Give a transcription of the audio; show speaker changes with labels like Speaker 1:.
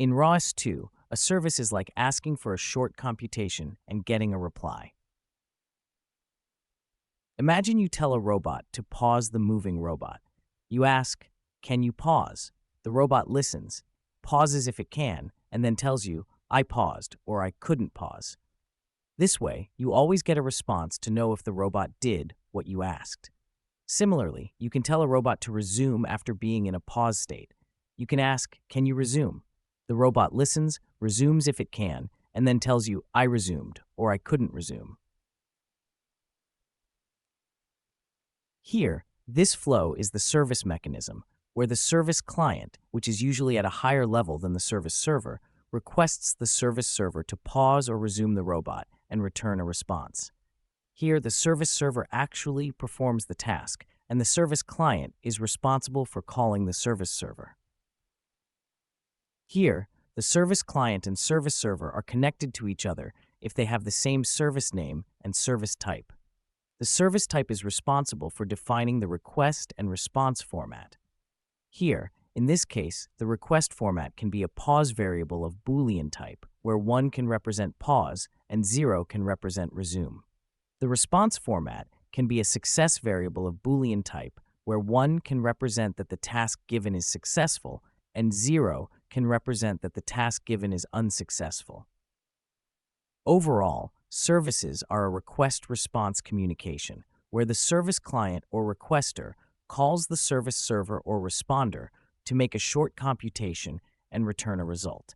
Speaker 1: In ROS2, a service is like asking for a short computation and getting a reply. Imagine you tell a robot to pause the moving robot. You ask, "Can you pause?" The robot listens, pauses if it can, and then tells you, "I paused," or "I couldn't pause." This way, you always get a response to know if the robot did what you asked. Similarly, you can tell a robot to resume after being in a pause state. You can ask, "Can you resume?" The robot listens, resumes if it can, and then tells you, "I resumed," or "I couldn't resume." Here, this flow is the service mechanism, where the service client, which is usually at a higher level than the service server, requests the service server to pause or resume the robot and return a response. Here, the service server actually performs the task, and the service client is responsible for calling the service server. Here, the service client and service server are connected to each other if they have the same service name and service type. The service type is responsible for defining the request and response format. Here, in this case, the request format can be a pause variable of Boolean type, where 1 can represent pause and 0 can represent resume. The response format can be a success variable of Boolean type, where 1 can represent that the task given is successful and 0 can represent that the task given is unsuccessful. Overall, services are a request-response communication, where the service client or requester calls the service server or responder to make a short computation and return a result.